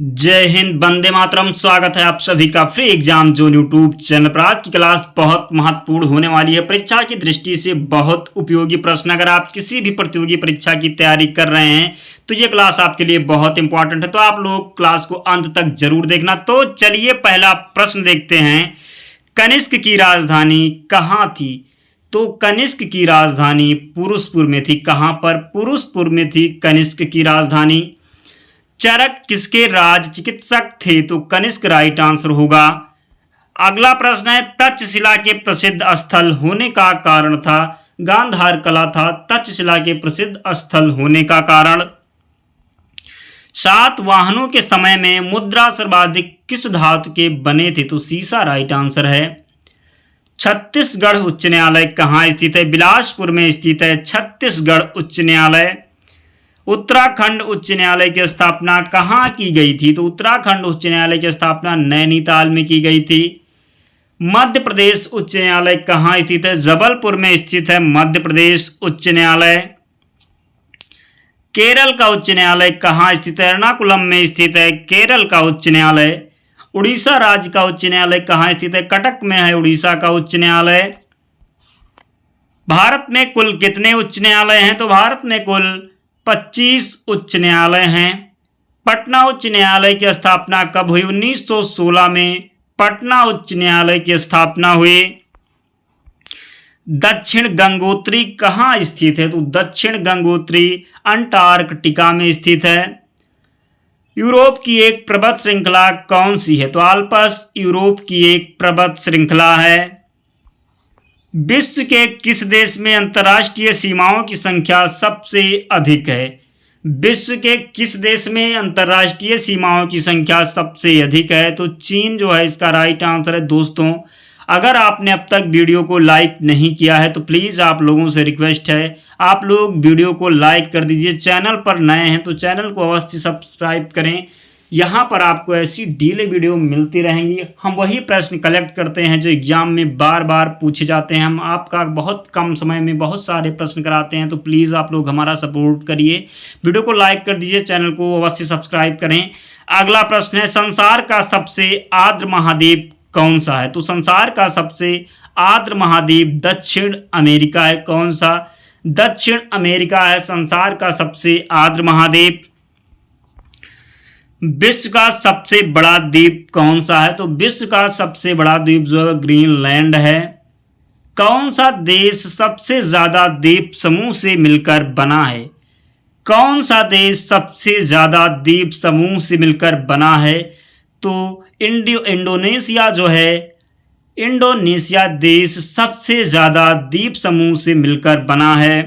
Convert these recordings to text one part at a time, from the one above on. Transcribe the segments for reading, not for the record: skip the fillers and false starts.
जय हिंद, वंदे मातरम। स्वागत है आप सभी का free exam zone YouTube channel पर। आज की क्लास बहुत महत्वपूर्ण होने वाली है, परीक्षा की दृष्टि से बहुत उपयोगी प्रश्न। अगर आप किसी भी प्रतियोगी परीक्षा की तैयारी कर रहे हैं तो ये क्लास आपके लिए बहुत इंपॉर्टेंट है, तो आप लोग क्लास को अंत तक जरूर देखना। तो चलिए पहला प्रश्न देखते हैं। कनिष्क की राजधानी कहाँ थी? तो कनिष्क की राजधानी पुरुषपुर में थी। कहाँ पर? पुरुषपुर में थी कनिष्क की राजधानी। चरक किसके राज चिकित्सक थे? तो कनिष्क राइट आंसर होगा। अगला प्रश्न है, तक्षशिला के प्रसिद्ध स्थल होने का कारण था? गांधार कला था तक्षशिला के प्रसिद्ध स्थल होने का कारण। सातवाहनों के समय में मुद्रा सर्वाधिक किस धातु के बने थे? तो सीसा राइट आंसर है। छत्तीसगढ़ उच्च न्यायालय कहाँ स्थित है? बिलासपुर में स्थित है छत्तीसगढ़ उच्च न्यायालय। उत्तराखंड उच्च न्यायालय की स्थापना कहाँ की गई थी? तो उत्तराखंड उच्च न्यायालय की स्थापना नैनीताल में की गई थी। मध्य प्रदेश उच्च न्यायालय कहाँ स्थित है? जबलपुर में स्थित है मध्य प्रदेश उच्च न्यायालय। केरल का उच्च न्यायालय कहाँ स्थित है? एर्नाकुलम में स्थित है केरल का उच्च न्यायालय। उड़ीसा राज्य का उच्च न्यायालय कहाँ स्थित है? कटक में है उड़ीसा का उच्च न्यायालय। भारत में कुल कितने उच्च न्यायालय हैं? तो भारत में कुल 25 उच्च न्यायालय हैं। पटना उच्च न्यायालय की स्थापना कब हुई? 1916 में पटना उच्च न्यायालय की स्थापना हुई। दक्षिण गंगोत्री कहाँ स्थित है? तो दक्षिण गंगोत्री अंटार्कटिका में स्थित है। यूरोप की एक पर्वत श्रृंखला कौन सी है? तो आल्प्स यूरोप की एक पर्वत श्रृंखला है। विश्व के किस देश में अंतर्राष्ट्रीय सीमाओं की संख्या सबसे अधिक है? विश्व के किस देश में अंतर्राष्ट्रीय सीमाओं की संख्या सबसे अधिक है? तो चीन जो है इसका राइट आंसर है। दोस्तों, अगर आपने अब तक वीडियो को लाइक नहीं किया है तो प्लीज़ आप लोगों से रिक्वेस्ट है, आप लोग वीडियो को लाइक कर दीजिए। चैनल पर नए हैं तो चैनल को अवश्य सब्सक्राइब करें। यहाँ पर आपको ऐसी डेली वीडियो मिलती रहेंगी। हम वही प्रश्न कलेक्ट करते हैं जो एग्जाम में बार बार पूछे जाते हैं। हम आपका बहुत कम समय में बहुत सारे प्रश्न कराते हैं, तो प्लीज़ आप लोग हमारा सपोर्ट करिए। वीडियो को लाइक कर दीजिए, चैनल को अवश्य सब्सक्राइब करें। अगला प्रश्न है, संसार का सबसे आर्द्र महाद्वीप कौन सा है? तो संसार का सबसे आर्द्र महाद्वीप दक्षिण अमेरिका है। कौन सा? दक्षिण अमेरिका है संसार का सबसे आर्द्र महाद्वीप। विश्व का सबसे बड़ा द्वीप कौन सा है? तो विश्व का सबसे बड़ा द्वीप जो है ग्रीनलैंड है। कौन सा देश सबसे ज्यादा द्वीप समूह से मिलकर बना है? कौन सा देश सबसे ज्यादा द्वीप समूह से मिलकर बना है? तो इंडोनेशिया जो है, इंडोनेशिया देश सबसे ज्यादा द्वीप समूह से मिलकर बना है।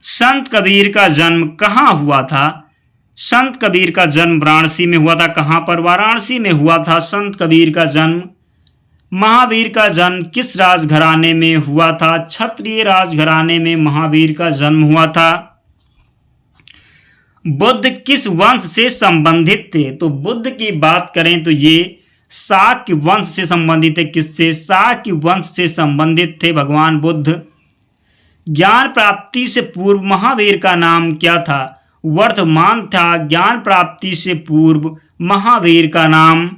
संत कबीर का जन्म कहाँ हुआ था? संत कबीर का जन्म वाराणसी में हुआ था। कहाँ पर? वाराणसी में हुआ था संत कबीर का जन्म। महावीर का जन्म किस राजघराने में हुआ था? क्षत्रिय राजघराने में महावीर का जन्म हुआ था। बुद्ध किस वंश से संबंधित थे? तो बुद्ध की बात करें तो ये शाक्य वंश से संबंधित है। किससे? शाक्य वंश से संबंधित थे भगवान बुद्ध। ज्ञान प्राप्ति से पूर्व महावीर का नाम क्या था? वर्धमान था। ज्ञान प्राप्ति से पूर्व महावीर का नाम।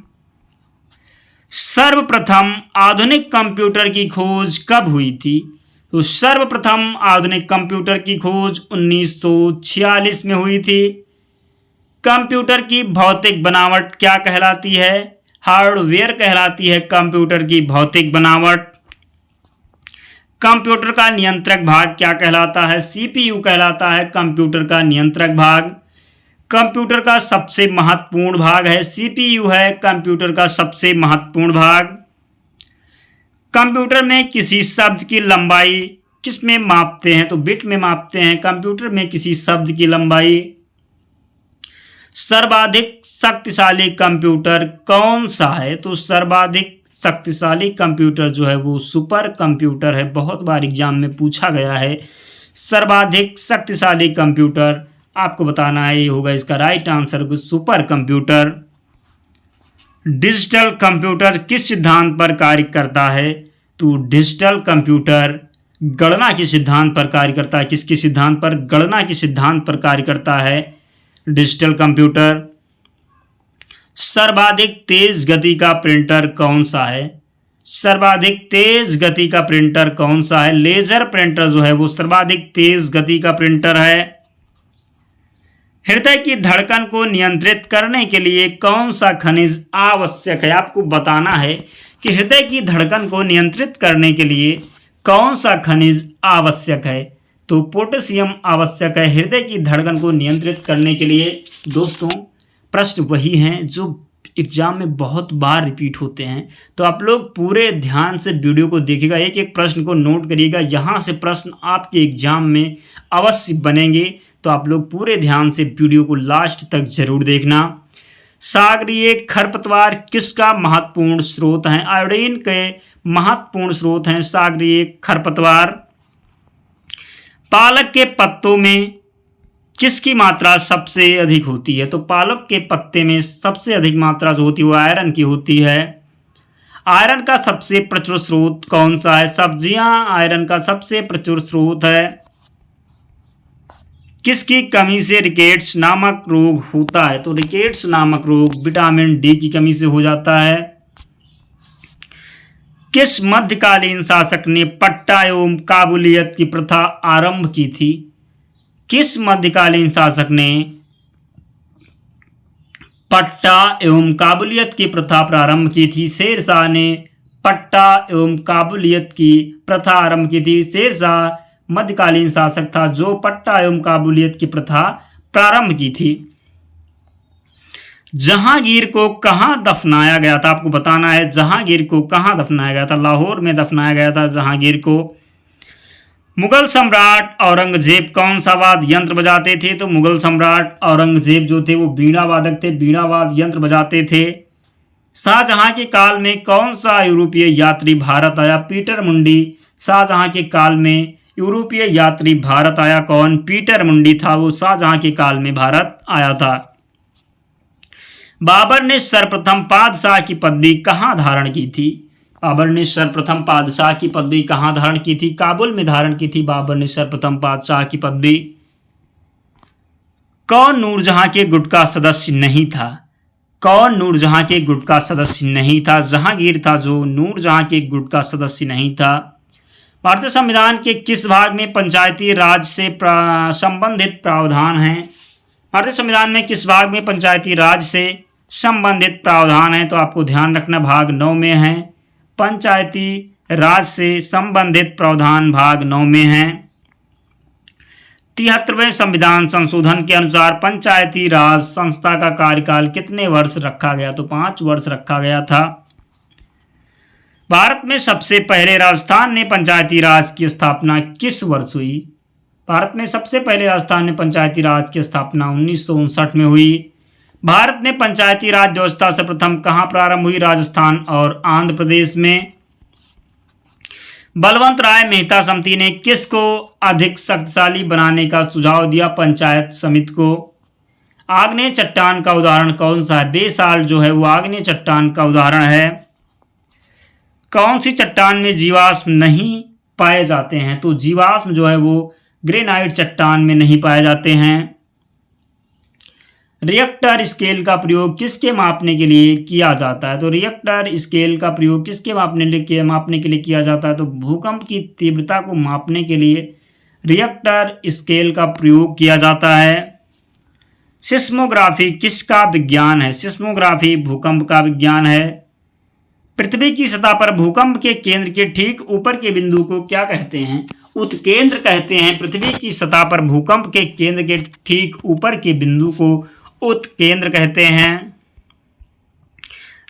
सर्वप्रथम आधुनिक कंप्यूटर की खोज कब हुई थी? तो सर्वप्रथम आधुनिक कंप्यूटर की खोज 1946 में हुई थी। कंप्यूटर की भौतिक बनावट क्या कहलाती है? हार्डवेयर कहलाती है कंप्यूटर की भौतिक बनावट। कंप्यूटर का नियंत्रक भाग क्या कहलाता है? सीपीयू कहलाता है कंप्यूटर का नियंत्रक भाग। कंप्यूटर का सबसे महत्वपूर्ण भाग है सीपीयू है कंप्यूटर का सबसे महत्वपूर्ण भाग। कंप्यूटर में किसी शब्द की लंबाई किस में मापते हैं? तो बिट में मापते हैं कंप्यूटर में किसी शब्द की लंबाई। सर्वाधिक शक्तिशाली कंप्यूटर कौन सा है? तो सर्वाधिक शक्तिशाली कंप्यूटर जो है वो सुपर कंप्यूटर है। बहुत बार एग्जाम में पूछा गया है। सर्वाधिक शक्तिशाली कंप्यूटर आपको बताना है, ये होगा इसका right answer super computer. Digital computer किस सिद्धांत पर कार्य करता है? तो डिजिटल कंप्यूटर गणना के सिद्धांत पर कार्य करता है। किसके सिद्धांत पर? गणना के सिद्धांत पर कार्य करता है डिजिटल कंप्यूटर। सर्वाधिक तेज गति का प्रिंटर कौन सा है? सर्वाधिक तेज गति का प्रिंटर कौन सा है? लेजर प्रिंटर जो है वो सर्वाधिक तेज गति का प्रिंटर है। हृदय की धड़कन को नियंत्रित करने के लिए कौन सा खनिज आवश्यक है? आपको बताना है कि हृदय की धड़कन को नियंत्रित करने के लिए कौन सा खनिज आवश्यक है? तो पोटेशियम आवश्यक है हृदय की धड़कन को नियंत्रित करने के लिए। दोस्तों, प्रश्न वही हैं जो एग्जाम में बहुत बार रिपीट होते हैं, तो आप लोग पूरे ध्यान से वीडियो को देखिएगा, एक एक प्रश्न को नोट करिएगा। यहाँ से प्रश्न आपके एग्जाम में अवश्य बनेंगे, तो आप लोग पूरे ध्यान से वीडियो को लास्ट तक जरूर देखना। सागरीय खरपतवार किसका महत्वपूर्ण स्रोत है? आयोडीन के महत्वपूर्ण स्रोत हैं सागरीय खरपतवार। पालक के पत्तों में किसकी मात्रा सबसे अधिक होती है? तो पालक के पत्ते में सबसे अधिक मात्रा जो होती है वो आयरन की होती है। आयरन का सबसे प्रचुर स्रोत कौन सा है? सब्जियां आयरन का सबसे प्रचुर स्रोत है। किसकी कमी से रिकेट्स नामक रोग होता है? तो रिकेट्स नामक रोग विटामिन डी की कमी से हो जाता है। किस मध्यकालीन शासक ने पट्टा एवं काबुलियत की प्रथा आरंभ की थी? किस मध्यकालीन शासक ने पट्टा एवं काबुलियत की प्रथा प्रारंभ की थी? शेरशाह ने पट्टा एवं काबुलियत की प्रथा आरंभ की थी। शेरशाह मध्यकालीन शासक था जो पट्टा एवं काबुलियत की प्रथा प्रारंभ की थी। जहांगीर को कहां दफनाया गया था? आपको बताना है जहांगीर को कहां दफनाया गया था। लाहौर में दफनाया गया था जहांगीर को। मुगल सम्राट औरंगजेब कौन सा वाद्य यंत्र बजाते थे? तो मुगल सम्राट औरंगजेब जो थे वो बीड़ा वादक थे, बीड़ा वाद्य यंत्र बजाते थे। शाहजहां के काल में कौन सा यूरोपीय यात्री भारत आया? पीटर मुंडी। शाहजहां के काल में यूरोपीय यात्री भारत आया। कौन? पीटर मुंडी था, वो शाहजहां के काल में भारत आया था। बाबर ने सर्वप्रथम पादशाह की पदवी कहां धारण की थी? बाबर ने सर्वप्रथम पादशाह की पदवी कहां धारण की थी? काबुल में धारण की थी बाबर ने सर्वप्रथम पादशाह की पदवी। कौन नूरजहां के गुट का सदस्य नहीं था? कौन नूरजहां के गुट का सदस्य नहीं था? जहांगीर था जो नूरजहां के गुट का सदस्य नहीं था। भारतीय संविधान के किस भाग में पंचायती राज से संबंधित प्रावधान हैं? भारतीय संविधान में किस भाग में पंचायती राज से संबंधित प्रावधान है? तो आपको ध्यान रखना भाग 9 में है। पंचायती राज से संबंधित प्रावधान भाग 9 में है। 73वें संविधान संशोधन के अनुसार पंचायती राज संस्था का कार्यकाल कितने वर्ष रखा गया? तो 5 वर्ष रखा गया था। भारत में सबसे पहले राजस्थान ने पंचायती राज की स्थापना किस वर्ष हुई? भारत में सबसे पहले राजस्थान में पंचायती राज की स्थापना 1959 में हुई। भारत में पंचायती राज व्यवस्था सर्वप्रथम कहां प्रारंभ हुई? राजस्थान और आंध्र प्रदेश में। बलवंत राय मेहता समिति ने किसको अधिक शक्तिशाली बनाने का सुझाव दिया? पंचायत समिति को। आग्नेय चट्टान का उदाहरण कौन सा है? बेसाल्ट जो है वो आग्नेय चट्टान का उदाहरण है। कौन सी चट्टान में जीवाश्म नहीं पाए जाते हैं? तो जीवाश्म जो है वो ग्रेनाइट चट्टान में नहीं पाए जाते हैं। रिएक्टर स्केल का प्रयोग किसके मापने के लिए किया जाता है? तो रिएक्टर स्केल का प्रयोग किसके मापने के लिए किया जाता है? तो भूकंप की तीव्रता को मापने के लिए रिएक्टर स्केल का प्रयोग किया जाता है। सिस्मोग्राफी किसका विज्ञान है? सिस्मोग्राफी भूकंप का विज्ञान है। पृथ्वी की सतह पर भूकंप के केंद्र के ठीक ऊपर के बिंदु को क्या कहते हैं? उत्केंद्र कहते हैं। पृथ्वी की सतह पर भूकंप के केंद्र के ठीक ऊपर के बिंदु को उत्केंद्र कहते हैं।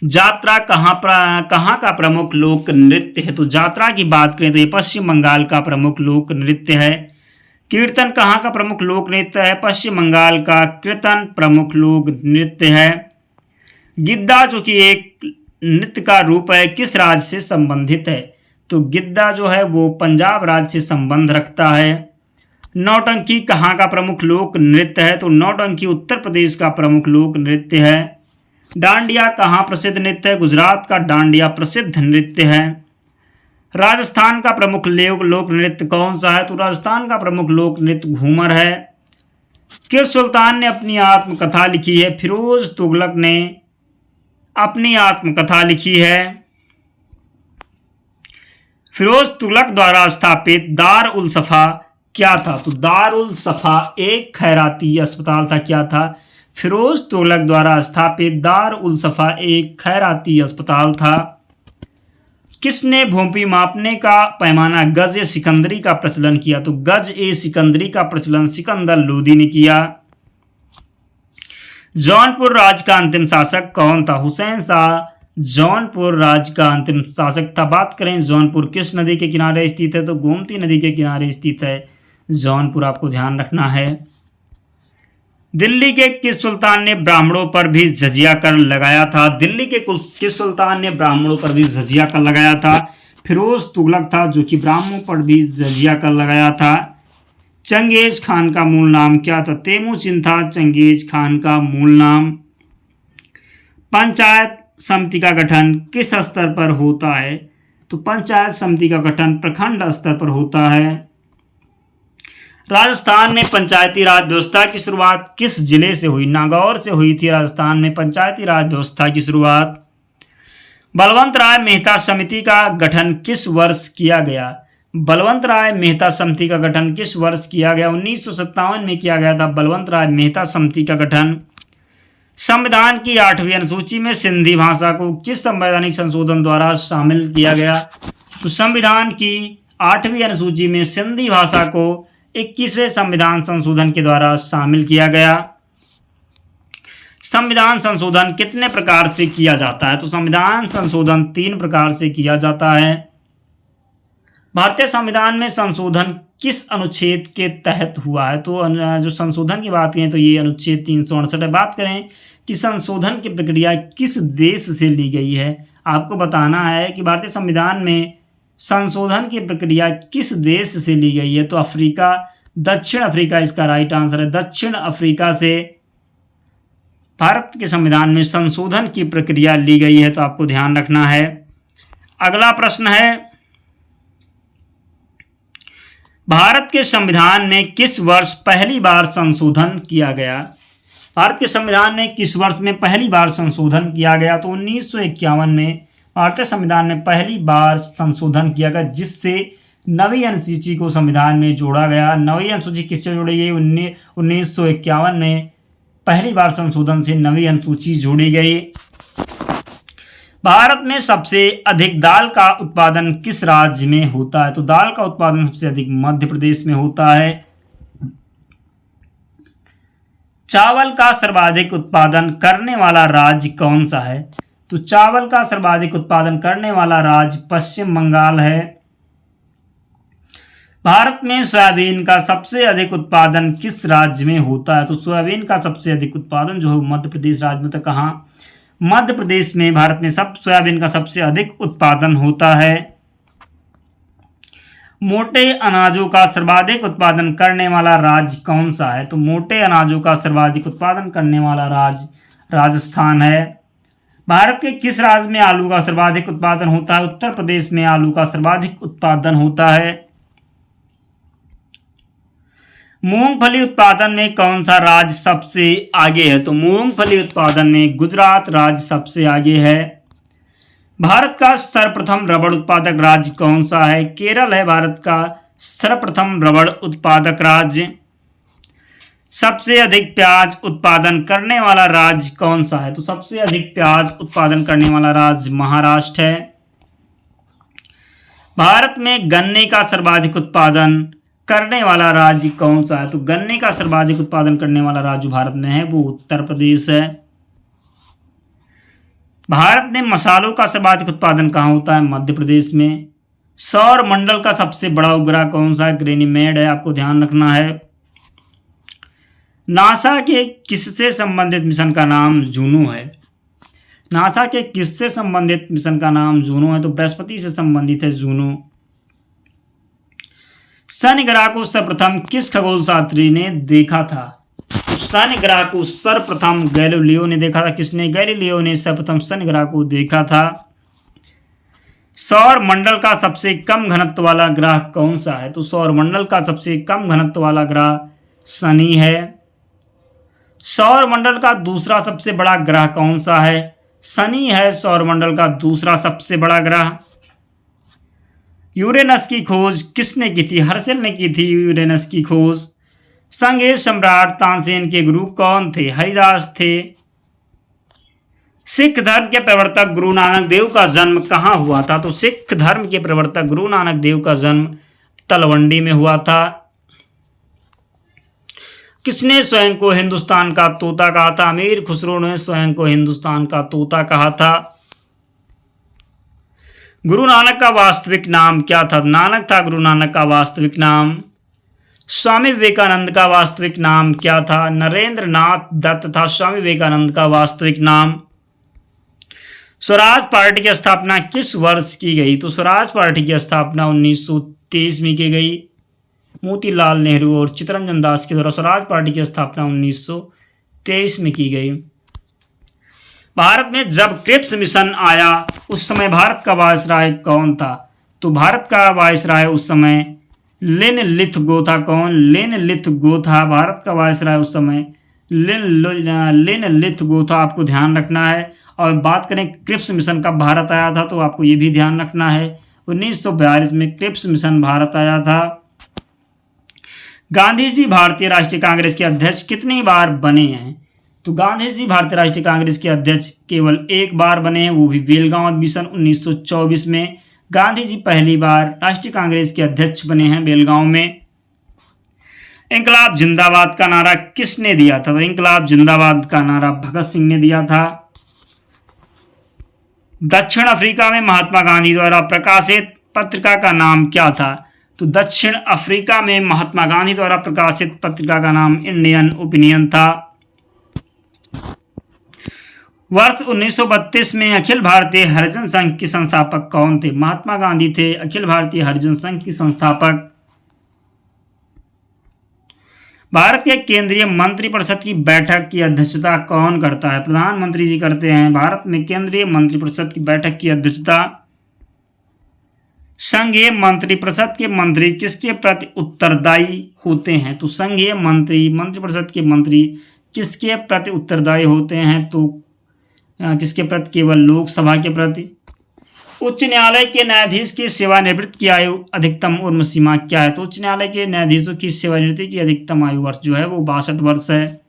यात्रा कहाँ का प्रमुख लोक नृत्य है? तो यात्रा की बात करें तो ये पश्चिम बंगाल का प्रमुख लोक नृत्य है। कीर्तन कहाँ का प्रमुख लोक नृत्य है? पश्चिम बंगाल का कीर्तन प्रमुख लोक नृत्य है। गिद्दा जो कि एक नृत्य का रूप है किस राज्य से संबंधित है? तो गिद्दा जो है वो पंजाब राज्य से संबंध रखता है। नौटंकी कहाँ का प्रमुख लोक नृत्य है? तो नौटंकी उत्तर प्रदेश का प्रमुख लोक नृत्य है। डांडिया कहाँ प्रसिद्ध नृत्य है? गुजरात का डांडिया प्रसिद्ध नृत्य है। राजस्थान का प्रमुख लोक नृत्य कौन सा है? तो राजस्थान का प्रमुख लोक नृत्य घूमर है। किस सुल्तान ने अपनी आत्मकथा लिखी है? फिरोज तुगलक ने अपनी आत्मकथा लिखी है? फिरोज तुगलक द्वारा स्थापित दार उल सफ़ा क्या था? तो दार उल सफ़ा एक खैराती अस्पताल था। क्या था? फिरोज तुगलक द्वारा स्थापित दार उल सफ़ा एक खैराती अस्पताल था। किसने भूमि मापने का पैमाना गज ए सिकंदरी का प्रचलन किया? तो गज ए सिकंदरी का प्रचलन सिकंदर लोदी ने किया। जौनपुर राज्य का अंतिम शासक कौन था? हुसैन शाह जौनपुर राज्य का अंतिम शासक था। बात करें जौनपुर किस नदी के किनारे स्थित है? तो गोमती नदी के किनारे स्थित है जौनपुर, आपको ध्यान रखना है। दिल्ली के किस सुल्तान ने ब्राह्मणों पर भी जजिया कर लगाया था? दिल्ली के किस सुल्तान ने ब्राह्मणों पर भी जजिया कर लगाया था? फिरोज तुगलक था, जो कि ब्राह्मणों पर भी जजिया कर लगाया था। चंगेज खान का मूल नाम क्या था? तेमुचिन था चंगेज खान का मूल नाम। पंचायत समिति का गठन किस स्तर पर होता है? तो पंचायत समिति का गठन प्रखंड स्तर पर होता है। राजस्थान में पंचायती राज व्यवस्था की शुरुआत किस जिले से हुई? नागौर से हुई थी राजस्थान में पंचायती राज व्यवस्था की शुरुआत। बलवंत राय मेहता समिति का गठन किस वर्ष किया गया? बलवंत राय मेहता समिति का गठन किस वर्ष किया गया? 1957 में किया गया था बलवंत राय मेहता समिति का गठन। संविधान की 8वीं अनुसूची में सिंधी भाषा को किस संवैधानिक संशोधन द्वारा शामिल किया गया? तो संविधान की 8वीं अनुसूची में सिंधी भाषा को 21वें संविधान संशोधन के द्वारा शामिल किया गया। संविधान संशोधन कितने प्रकार से किया जाता है? तो संविधान संशोधन 3 प्रकार से किया जाता है। भारतीय संविधान में संशोधन किस अनुच्छेद के तहत हुआ है? तो जो संशोधन की बात करें तो ये अनुच्छेद 368 है। बात करें कि संशोधन की प्रक्रिया किस देश से ली गई है, आपको बताना है कि भारतीय संविधान में संशोधन की प्रक्रिया किस देश से ली गई है? तो अफ्रीका, दक्षिण अफ्रीका इसका राइट आंसर है। दक्षिण अफ्रीका से भारत के संविधान में संशोधन की प्रक्रिया ली गई है, तो आपको ध्यान रखना है। अगला प्रश्न है, भारत के संविधान में किस वर्ष पहली बार संशोधन किया गया? भारत के संविधान में किस वर्ष में पहली बार संशोधन किया गया? तो 1951 में भारतीय संविधान में पहली बार संशोधन किया गया, जिससे 9वीं अनुसूची को संविधान में जोड़ा गया। 9वीं अनुसूची किससे जोड़ी गई? 1951 में पहली बार संशोधन से 9वीं अनुसूची जोड़ी गई। भारत में सबसे अधिक दाल का उत्पादन किस राज्य में होता है? तो दाल का उत्पादन सबसे अधिक मध्य प्रदेश में होता है। चावल का सर्वाधिक उत्पादन करने वाला राज्य कौन सा है? तो चावल का सर्वाधिक उत्पादन करने वाला राज्य पश्चिम बंगाल है। भारत में सोयाबीन का सबसे अधिक उत्पादन किस राज्य में होता है? तो सोयाबीन का सबसे अधिक उत्पादन जो है मध्य प्रदेश राज्य में। तो कहाँ? मध्य प्रदेश में भारत में सोयाबीन का सबसे अधिक उत्पादन होता है। मोटे अनाजों का सर्वाधिक उत्पादन करने वाला राज्य कौन सा है? तो मोटे अनाजों का सर्वाधिक उत्पादन करने वाला राज्य राजस्थान है। भारत के किस राज्य में आलू का सर्वाधिक उत्पादन होता है? उत्तर प्रदेश में आलू का सर्वाधिक उत्पादन होता है। मूंगफली उत्पादन में कौन सा राज्य सबसे आगे है? तो मूंगफली उत्पादन में गुजरात राज्य सबसे आगे है। भारत का सर्वप्रथम रबड़ उत्पादक राज्य कौन सा है? केरल है भारत का सर्वप्रथम रबड़ उत्पादक राज्य। सबसे अधिक प्याज उत्पादन करने वाला राज्य कौन सा है? तो सबसे अधिक प्याज उत्पादन करने वाला राज्य महाराष्ट्र है। भारत में गन्ने का सर्वाधिक उत्पादन करने वाला राज्य कौन सा है? तो गन्ने का सर्वाधिक उत्पादन करने वाला राज्य भारत में है वो उत्तर प्रदेश है। भारत में मसालों का सर्वाधिक उत्पादन कहाँ होता है? मध्य प्रदेश में। सौर मंडल का सबसे बड़ा उपग्रह कौन सा है? गैनीमेड है, आपको ध्यान रखना है। नासा के किससे संबंधित मिशन का नाम जूनो है? नासा के किससे संबंधित मिशन का नाम जूनो है? तो बृहस्पति से संबंधित है जूनो। शनि ग्रह को सर्वप्रथम किस खगोल शास्त्री ने देखा था? शनि ग्रह को सर्वप्रथम गैलीलियो ने देखा था। किसने? गैलीलियो ने सर्वप्रथम शनि ग्रह को देखा था। सौर मंडल का सबसे कम घनत्व वाला ग्रह कौन सा है? तो सौर मंडल का सबसे कम घनत्व वाला ग्रह शनि है। सौर मंडल का दूसरा सबसे बड़ा ग्रह कौन सा है? शनि है सौरमंडल का दूसरा सबसे बड़ा ग्रह। यूरेनस की खोज किसने की थी? हर्शल ने की थी यूरेनस की खोज। संघीय सम्राट तानसेन के गुरु कौन थे? हरिदास थे। सिख धर्म के प्रवर्तक गुरु नानक देव का जन्म कहाँ हुआ था? तो सिख धर्म के प्रवर्तक गुरु नानक देव का जन्म तलवंडी में हुआ था। किसने स्वयं को हिंदुस्तान का तोता कहा था? अमीर खुसरो ने स्वयं को हिंदुस्तान का तोता कहा था। गुरु नानक का वास्तविक नाम क्या था? नानक था गुरु नानक का वास्तविक नाम। स्वामी विवेकानंद का वास्तविक नाम क्या था? नरेंद्र नाथ दत्त था स्वामी विवेकानंद का वास्तविक नाम। स्वराज पार्टी की स्थापना किस वर्ष की गई? तो स्वराज पार्टी की स्थापना 1923 में की गई। मोतीलाल नेहरू और चित्तरंजन दास के द्वारा स्वराज पार्टी की स्थापना 1923 में की गई। भारत में जब क्रिप्स मिशन आया उस समय भारत का वायसराय कौन था? तो भारत का वायसराय उस समय लिनलिथगो था। कौन? लिनलिथगो था भारत का वायसराय उस समय। लिनलिथगो था, आपको ध्यान रखना है। और बात करें क्रिप्स मिशन कब भारत आया था तो आपको ये भी ध्यान रखना है 1942 में क्रिप्स मिशन भारत आया था। गांधी जी भारतीय राष्ट्रीय कांग्रेस के अध्यक्ष कितनी बार बने हैं? तो गांधी जी भारतीय राष्ट्रीय कांग्रेस के अध्यक्ष केवल एक बार बने हैं, वो भी बेलगांव अधिवेशन 1924 में। गांधी जी पहली बार राष्ट्रीय कांग्रेस के अध्यक्ष बने हैं बेलगांव में। इंकलाब जिंदाबाद का नारा किसने दिया था? तो इंकलाब जिंदाबाद का नारा भगत सिंह ने दिया था। दक्षिण अफ्रीका में महात्मा गांधी द्वारा प्रकाशित पत्रिका का नाम क्या था? तो दक्षिण अफ्रीका में महात्मा गांधी द्वारा प्रकाशित पत्रिका का नाम इंडियन ओपिनियन था। वर्ष 1932 में अखिल भारतीय हरिजन संघ के संस्थापक कौन थे? महात्मा गांधी थे अखिल भारतीय हरिजन संघ के संस्थापक। भारत के केंद्रीय मंत्रिपरिषद की बैठक की अध्यक्षता कौन करता है? प्रधानमंत्री जी करते हैं। भारत में केंद्रीय मंत्रिपरिषद की बैठक की अध्यक्षता। संघीय मंत्रिपरिषद के मंत्री किसके प्रति उत्तरदायी होते हैं? तो संघीय मंत्रिपरिषद के मंत्री किसके प्रति उत्तरदायी होते हैं? तो किसके प्रति? केवल लोकसभा के प्रति। उच्च न्यायालय के न्यायाधीश की सेवानिवृत्ति की आयु अधिकतम उम्र सीमा क्या है? तो उच्च न्यायालय के न्यायाधीशों की सेवानिवृत्ति की अधिकतम आयु वर्ष जो है वो 62 वर्ष है।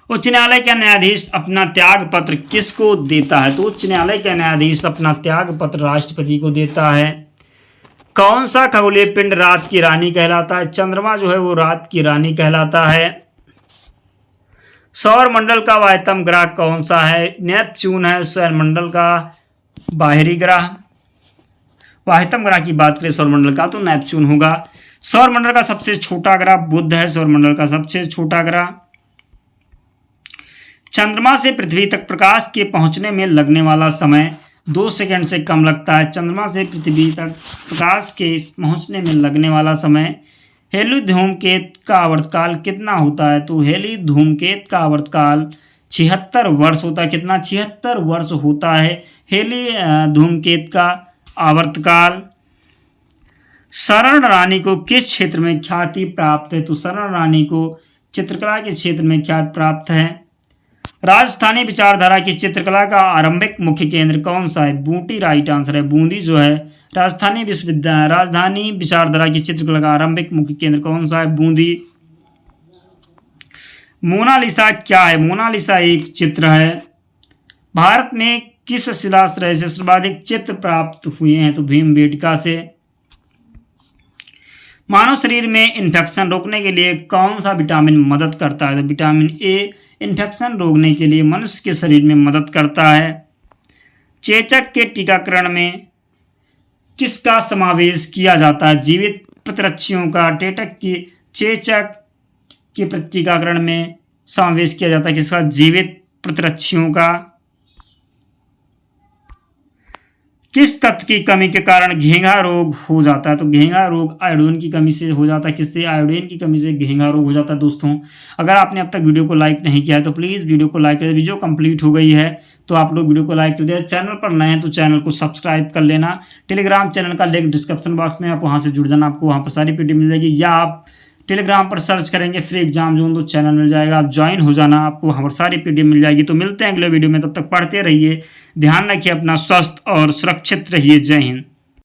उच्च न्यायालय का न्यायाधीश अपना त्याग पत्र किसको देता है? तो उच्च न्यायालय का न्यायाधीश अपना त्याग पत्र राष्ट्रपति को देता है। कौन सा खगोलीय पिंड रात की रानी कहलाता है? चंद्रमा जो है वो रात की रानी कहलाता है। सौरमंडल का बाह्यतम ग्रह कौन सा है? नेपच्यून है सौरमंडल का बाहरी ग्रह। बाह्यतम ग्रह की बात करें सौरमंडल का तो नेपच्यून होगा। सौरमंडल का सबसे छोटा ग्रह बुध है, सौरमंडल का सबसे छोटा ग्रह। चंद्रमा से पृथ्वी तक प्रकाश के पहुंचने में लगने वाला समय 2 सेकंड से कम लगता है। चंद्रमा से पृथ्वी तक प्रकाश के पहुंचने में लगने वाला समय। हेली धूमकेतु का आवर्तकाल कितना होता है? तो हेली धूमकेतु का आवर्तकाल 76 वर्ष होता है। कितना? 76 वर्ष होता है हेली धूमकेतु का आवर्तकाल। शरण रानी को किस क्षेत्र में ख्याति प्राप्त है? तो शरण रानी को चित्रकला के क्षेत्र में ख्याति प्राप्त है। राजस्थानी विचारधारा की चित्रकला का आरंभिक मुख्य केंद्र कौन सा है? बूंदी राइट आंसर है। बूंदी जो है राजधानी विचारधारा की चित्रकला का आरंभिक मुख्य केंद्र कौन सा है? बूंदी। मोनालिसा क्या है? मोनालिसा एक चित्र है। भारत में किस शिलाश्रय से सर्वाधिक चित्र प्राप्त हुए हैं? तो भीमबेटका से। मानव शरीर में इन्फेक्शन रोकने के लिए कौन सा विटामिन मदद करता है? तो विटामिन ए इन्फेक्शन रोकने के लिए मनुष्य के शरीर में मदद करता है। चेचक के टीकाकरण में किसका समावेश किया जाता है? जीवित प्रतिरक्षियों का। चेचक के टीकाकरण में समावेश किया जाता है किसका? जीवित प्रतिरक्षियों का। किस तत्व की कमी के कारण घेंघा रोग हो जाता है? तो घेंघा रोग आयोडीन की कमी से हो जाता है। किससे? आयोडीन की कमी से घेंघा रोग हो जाता है। दोस्तों अगर आपने अब तक वीडियो को लाइक नहीं किया है तो प्लीज़ वीडियो को लाइक कर दे। वीडियो कंप्लीट हो गई है तो आप लोग वीडियो को लाइक कर दे। चैनल पर नए हैं तो चैनल को सब्सक्राइब कर लेना। टेलीग्राम चैनल का लिंक डिस्क्रिप्शन बॉक्स में, आप वहाँ से जुड़ जाना, आपको वहाँ पर सारी पीडीएफ मिल जाएगी। या आप टेलीग्राम पर सर्च करेंगे फ्री एग्जाम जोन तो चैनल मिल जाएगा, आप ज्वाइन हो जाना, आपको हमारी सारी पीडीएफ मिल जाएगी। तो मिलते हैं अगले वीडियो में, तब तक पढ़ते रहिए, ध्यान रखिए अपना, स्वस्थ और सुरक्षित रहिए। जय हिंद।